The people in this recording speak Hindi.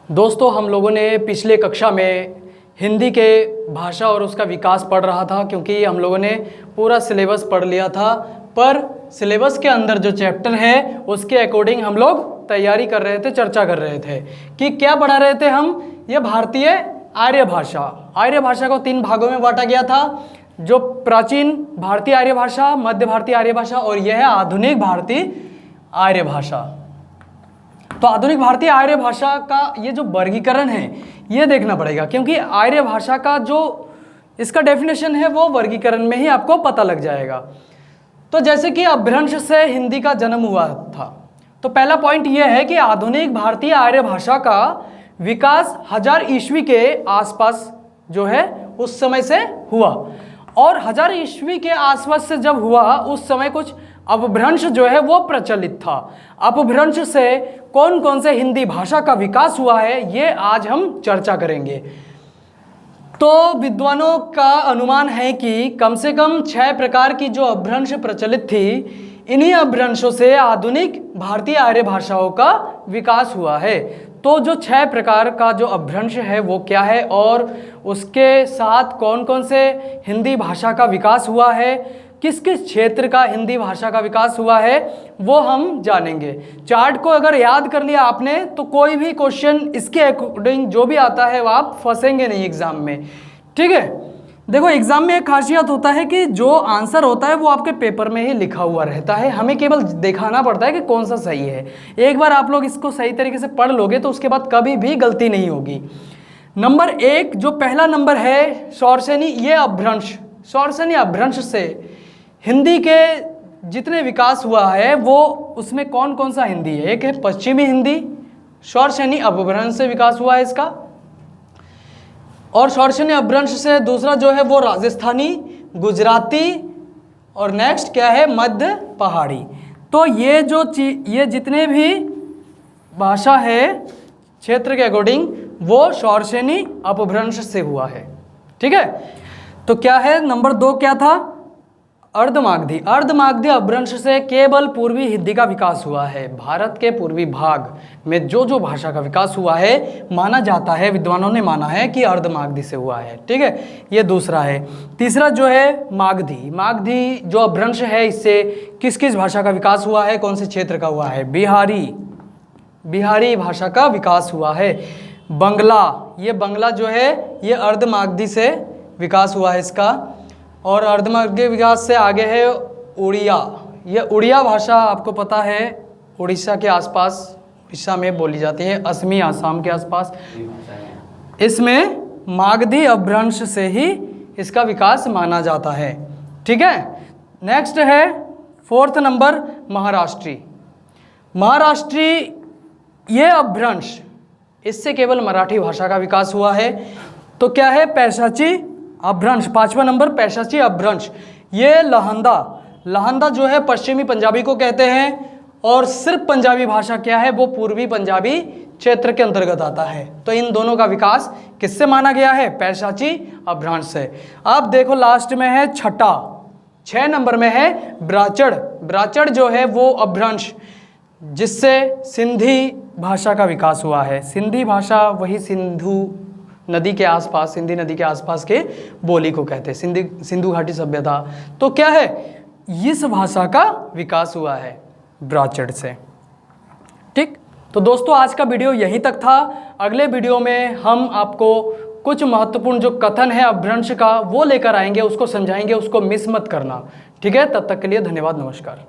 दोस्तों, हम लोगों ने पिछले कक्षा में हिंदी के भाषा और उसका विकास पढ़ रहा था, क्योंकि हम लोगों ने पूरा सिलेबस पढ़ लिया था। पर सिलेबस के अंदर जो चैप्टर है उसके अकॉर्डिंग हम लोग तैयारी कर रहे थे, चर्चा कर रहे थे कि क्या पढ़ा रहे थे हम। ये भारतीय आर्य भाषा को 3 भागों में बांटा गया था, जो प्राचीन भारतीय आर्य भाषा, मध्य भारतीय आर्य भाषा और यह है आधुनिक भारतीय आर्य भाषा। तो आधुनिक भारतीय आर्य भाषा का ये जो वर्गीकरण है ये देखना पड़ेगा, क्योंकि आर्य भाषा का जो इसका डेफिनेशन है वो वर्गीकरण में ही आपको पता लग जाएगा। तो जैसे कि अपभ्रंश से हिंदी का जन्म हुआ था, तो पहला पॉइंट ये है कि आधुनिक भारतीय आर्य भाषा का विकास 1000 ईस्वी के आसपास जो है उस समय से हुआ। और 1000 ईस्वी के आसपास से जब हुआ उस समय कुछ अपभ्रंश जो है वो प्रचलित था। अपभ्रंश से कौन कौन से हिंदी भाषा का विकास हुआ है ये आज हम चर्चा करेंगे। तो विद्वानों का अनुमान है कि कम से कम 6 प्रकार की जो अपभ्रंश प्रचलित थी, इन्हीं अपभ्रंशों से आधुनिक भारतीय आर्य भाषाओं का विकास हुआ है। तो जो 6 प्रकार का जो अपभ्रंश है वो क्या है और उसके साथ कौन कौन से हिंदी भाषा का विकास हुआ है, किस किस क्षेत्र का हिंदी भाषा का विकास हुआ है, वो हम जानेंगे। चार्ट को अगर याद कर लिया आपने तो कोई भी क्वेश्चन इसके अकॉर्डिंग जो भी आता है वो आप फंसेंगे नहीं एग्जाम में, ठीक है। देखो, एग्जाम में एक खासियत होता है कि जो आंसर होता है वो आपके पेपर में ही लिखा हुआ रहता है, हमें केवल दिखाना पड़ता है कि कौन सा सही है। एक बार आप लोग इसको सही तरीके से पढ़ लोगे तो उसके बाद कभी भी गलती नहीं होगी। नंबर 1 जो पहला नंबर है शौरसेनी, ये अपभ्रंश, शौरसेनी अपभ्रंश से हिंदी के जितने विकास हुआ है वो उसमें कौन कौन सा हिंदी है। एक है पश्चिमी हिंदी, शौरसेनी अपभ्रंश से विकास हुआ है इसका। और शौरसेनी अपभ्रंश से दूसरा जो है वो राजस्थानी, गुजराती और नेक्स्ट क्या है मध्य पहाड़ी। तो ये जितने भी भाषा है क्षेत्र के अकॉर्डिंग वो शौरसेनी अपभ्रंश से हुआ है, ठीक है। तो क्या है नंबर 2 क्या था, अर्धमागधी। अर्धमागधी अपभ्रंश से केवल पूर्वी हिंदी का विकास हुआ है। भारत के पूर्वी भाग में जो भाषा का विकास हुआ है माना जाता है, विद्वानों ने माना है कि अर्धमागधी से हुआ है, ठीक है। ये दूसरा है। तीसरा जो है मागधी। मागधी जो अपभ्रंश है इससे किस किस भाषा का विकास हुआ है, कौन से क्षेत्र का हुआ है, बिहारी भाषा का विकास हुआ है। बंगला, ये बंगला जो है ये अर्धमागधी से विकास हुआ है इसका। और अर्धमागधी विकास से आगे है उड़िया। ये उड़िया भाषा आपको पता है उड़ीसा के आसपास, उड़ीसा में बोली जाती है, असमी आसाम के आसपास। इसमें मागधी अपभ्रंश से ही इसका विकास माना जाता है, ठीक है। नेक्स्ट है 4th नंबर महाराष्ट्री। महाराष्ट्री ये अपभ्रंश, इससे केवल मराठी भाषा का विकास हुआ है। तो क्या है पैशाची अपभ्रंश, 5वां नंबर पैशाची अपभ्रंश। ये लहंदा जो है पश्चिमी पंजाबी को कहते हैं, और सिर्फ पंजाबी भाषा क्या है वो पूर्वी पंजाबी क्षेत्र के अंतर्गत आता है। तो इन दोनों का विकास किससे माना गया है, पैशाची अपभ्रंश से। अब देखो लास्ट में है 6 नंबर में है ब्राचड़ जो है वो अपभ्रंश जिससे सिंधी भाषा का विकास हुआ है। सिंधी भाषा वही सिंधु नदी के आसपास के बोली को कहते हैं, सिंधु घाटी सभ्यता। तो क्या है इस भाषा का विकास हुआ है ब्राचड़ से, ठीक। तो दोस्तों आज का वीडियो यहीं तक था। अगले वीडियो में हम आपको कुछ महत्वपूर्ण जो कथन है अपभ्रंश का वो लेकर आएंगे, उसको समझाएंगे, उसको मिस मत करना, ठीक है। तब तक के लिए धन्यवाद, नमस्कार।